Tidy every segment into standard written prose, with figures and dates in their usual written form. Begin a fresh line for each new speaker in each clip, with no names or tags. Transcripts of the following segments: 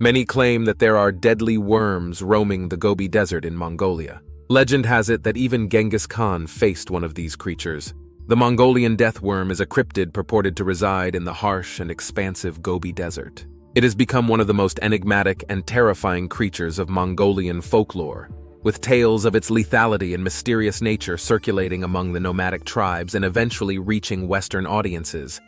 Many claim that there are deadly worms roaming the Gobi Desert in Mongolia. Legend has it that even Genghis Khan faced one of these creatures. The Mongolian Death Worm is a cryptid purported to reside in the harsh and expansive Gobi Desert. It has become one of the most enigmatic and terrifying creatures of Mongolian folklore, with tales of its lethality and mysterious nature circulating among the nomadic tribes and eventually reaching Western audiences.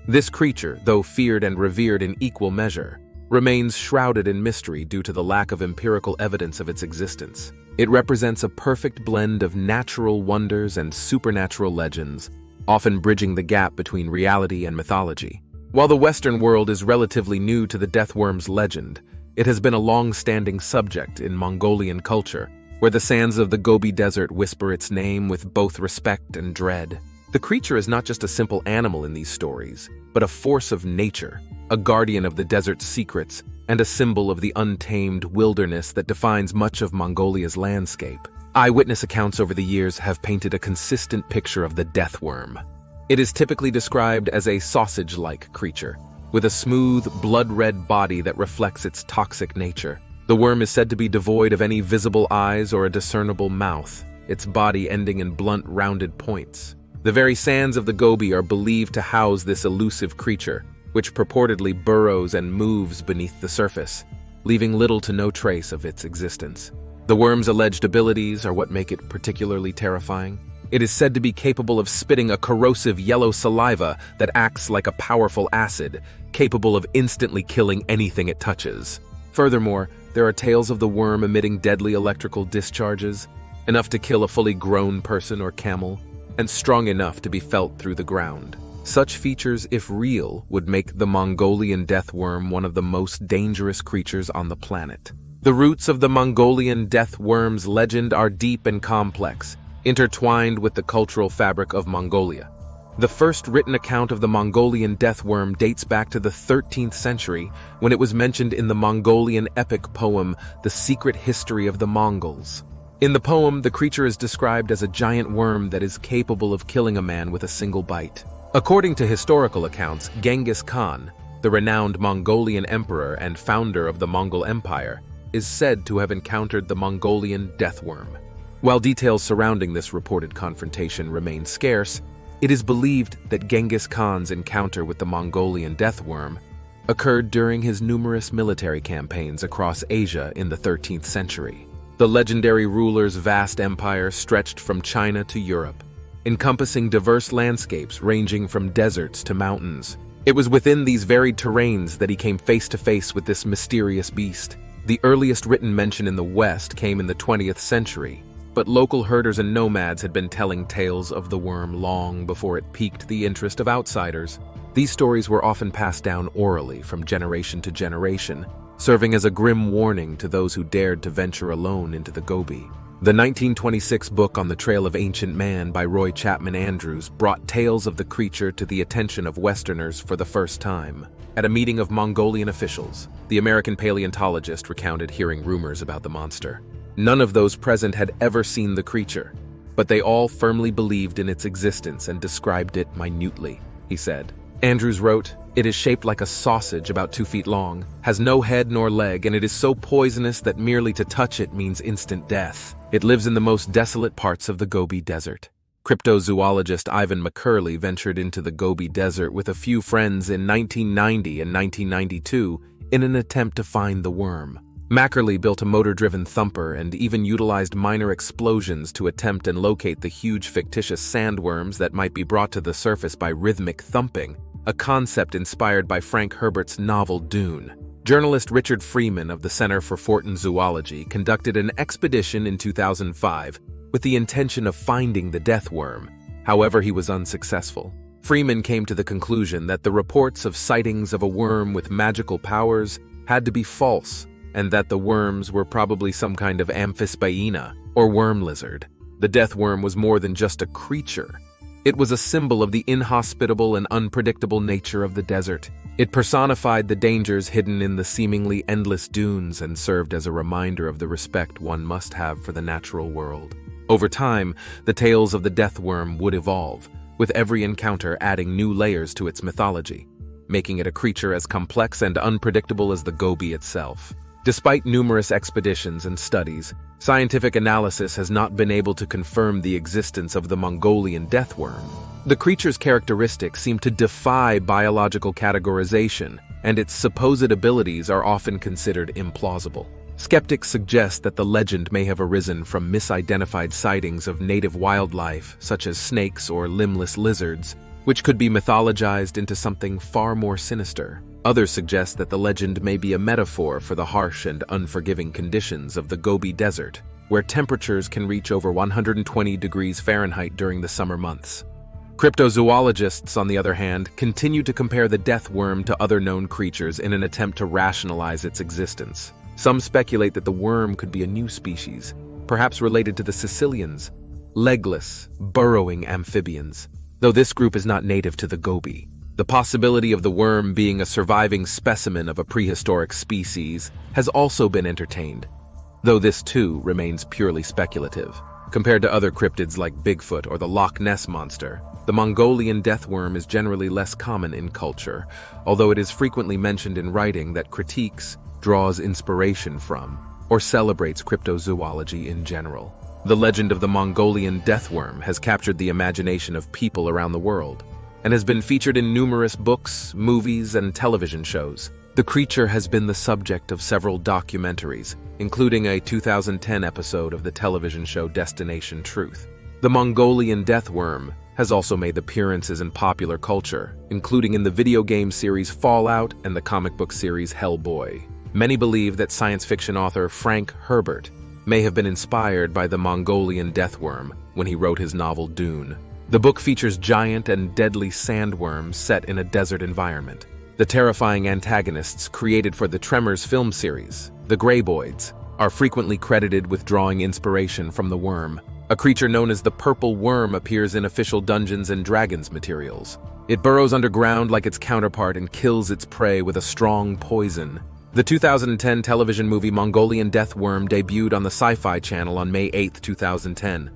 This creature, though feared and revered in equal measure, remains shrouded in mystery due to the lack of empirical evidence of its existence. It represents a perfect blend of natural wonders and supernatural legends, often bridging the gap between reality and mythology. While the Western world is relatively new to the death worm's legend, it has been a long-standing subject in Mongolian culture, where the sands of the Gobi Desert whisper its name with both respect and dread. The creature is not just a simple animal in these stories, but a force of nature, a guardian of the desert's secrets, and a symbol of the untamed wilderness that defines much of Mongolia's landscape. Eyewitness accounts over the years have painted a consistent picture of the death worm. It is typically described as a sausage-like creature, with a smooth, blood-red body that reflects its toxic nature. The worm is said to be devoid of any visible eyes or a discernible mouth, its body ending in blunt, rounded points. The very sands of the Gobi are believed to house this elusive creature, which purportedly burrows and moves beneath the surface, leaving little to no trace of its existence. The worm's alleged abilities are what make it particularly terrifying. It is said to be capable of spitting a corrosive yellow saliva that acts like a powerful acid, capable of instantly killing anything it touches. Furthermore, there are tales of the worm emitting deadly electrical discharges, enough to kill a fully grown person or camel, and strong enough to be felt through the ground. Such features, if real, would make the Mongolian death worm one of the most dangerous creatures on the planet. The roots of the Mongolian death worm's legend are deep and complex, intertwined with the cultural fabric of Mongolia. The first written account of the Mongolian death worm dates back to the 13th century, when it was mentioned in the Mongolian epic poem, The Secret History of the Mongols. In the poem, the creature is described as a giant worm that is capable of killing a man with a single bite. According to historical accounts, Genghis Khan, the renowned Mongolian emperor and founder of the Mongol Empire, is said to have encountered the Mongolian death worm. While details surrounding this reported confrontation remain scarce, it is believed that Genghis Khan's encounter with the Mongolian death worm occurred during his numerous military campaigns across Asia in the 13th century. The legendary ruler's vast empire stretched from China to Europe, encompassing diverse landscapes ranging from deserts to mountains. It was within these varied terrains that he came face to face with this mysterious beast. The earliest written mention in the West came in the 20th century, but local herders and nomads had been telling tales of the worm long before it piqued the interest of outsiders. These stories were often passed down orally from generation to generation, serving as a grim warning to those who dared to venture alone into the Gobi. The 1926 book On the Trail of Ancient Man by Roy Chapman Andrews brought tales of the creature to the attention of Westerners for the first time. At a meeting of Mongolian officials, the American paleontologist recounted hearing rumors about the monster. None of those present had ever seen the creature, but they all firmly believed in its existence and described it minutely, he said. Andrews wrote, "It is shaped like a sausage about 2 feet long, has no head nor leg, and it is so poisonous that merely to touch it means instant death. It lives in the most desolate parts of the Gobi Desert." Cryptozoologist Ivan McCurley ventured into the Gobi Desert with a few friends in 1990 and 1992 in an attempt to find the worm. Mackerley built a motor-driven thumper and even utilized minor explosions to attempt and locate the huge fictitious sandworms that might be brought to the surface by rhythmic thumping, a concept inspired by Frank Herbert's novel Dune. Journalist Richard Freeman of the Center for Fortean Zoology conducted an expedition in 2005 with the intention of finding the death worm. However, he was unsuccessful. Freeman came to the conclusion that the reports of sightings of a worm with magical powers had to be false, and that the worms were probably some kind of amphisbaena, or worm lizard. The death worm was more than just a creature. It was a symbol of the inhospitable and unpredictable nature of the desert. It personified the dangers hidden in the seemingly endless dunes and served as a reminder of the respect one must have for the natural world. Over time, the tales of the death worm would evolve, with every encounter adding new layers to its mythology. making it a creature as complex and unpredictable as the Gobi itself. Despite numerous expeditions and studies, scientific analysis has not been able to confirm the existence of the Mongolian death worm. The creature's characteristics seem to defy biological categorization, and its supposed abilities are often considered implausible. Skeptics suggest that the legend may have arisen from misidentified sightings of native wildlife, such as snakes or limbless lizards, which could be mythologized into something far more sinister. Others suggest that the legend may be a metaphor for the harsh and unforgiving conditions of the Gobi Desert, where temperatures can reach over 120 degrees Fahrenheit during the summer months. Cryptozoologists, on the other hand, continue to compare the death worm to other known creatures in an attempt to rationalize its existence. Some speculate that the worm could be a new species, perhaps related to the Sicilians, legless, burrowing amphibians, though this group is not native to the Gobi. The possibility of the worm being a surviving specimen of a prehistoric species has also been entertained, though this too remains purely speculative. Compared to other cryptids like Bigfoot or the Loch Ness Monster, the Mongolian death worm is generally less common in culture, although it is frequently mentioned in writing that critiques, draws inspiration from, or celebrates cryptozoology in general. The legend of the Mongolian death worm has captured the imagination of people around the world, and has been featured in numerous books, movies, and television shows. The creature has been the subject of several documentaries, including a 2010 episode of the television show Destination Truth. The Mongolian death worm has also made appearances in popular culture, including in the video game series Fallout and the comic book series Hellboy. Many believe that science fiction author Frank Herbert may have been inspired by the Mongolian death worm when he wrote his novel Dune. The book features giant and deadly sandworms set in a desert environment. The terrifying antagonists created for the Tremors film series, the Greyboids, are frequently credited with drawing inspiration from the worm. A creature known as the Purple Worm appears in official Dungeons & Dragons materials. It burrows underground like its counterpart and kills its prey with a strong poison. The 2010 television movie Mongolian Death Worm debuted on the Sci-Fi Channel on May 8, 2010.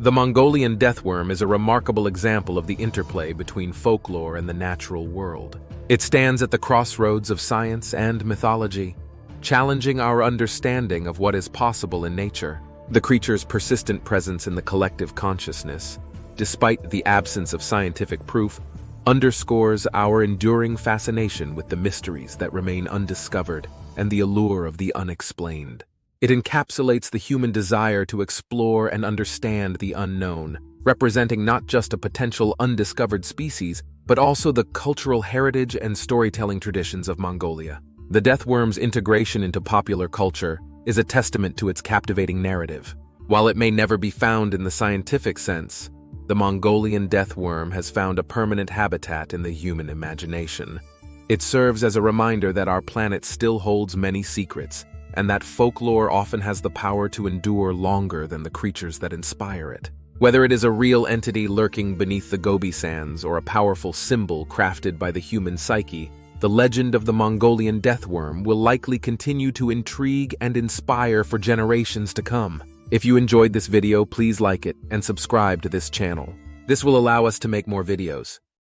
The Mongolian death worm is a remarkable example of the interplay between folklore and the natural world. It stands at the crossroads of science and mythology, challenging our understanding of what is possible in nature. The creature's persistent presence in the collective consciousness, despite the absence of scientific proof, underscores our enduring fascination with the mysteries that remain undiscovered and the allure of the unexplained. It encapsulates the human desire to explore and understand the unknown, representing not just a potential undiscovered species, but also the cultural heritage and storytelling traditions of Mongolia. The death worm's integration into popular culture is a testament to its captivating narrative. While it may never be found in the scientific sense, the Mongolian death worm has found a permanent habitat in the human imagination. It serves as a reminder that our planet still holds many secrets, and that folklore often has the power to endure longer than the creatures that inspire it. Whether it is a real entity lurking beneath the Gobi sands or a powerful symbol crafted by the human psyche, the legend of the Mongolian death worm will likely continue to intrigue and inspire for generations to come. If you enjoyed this video, please like it and subscribe to this channel. This will allow us to make more videos.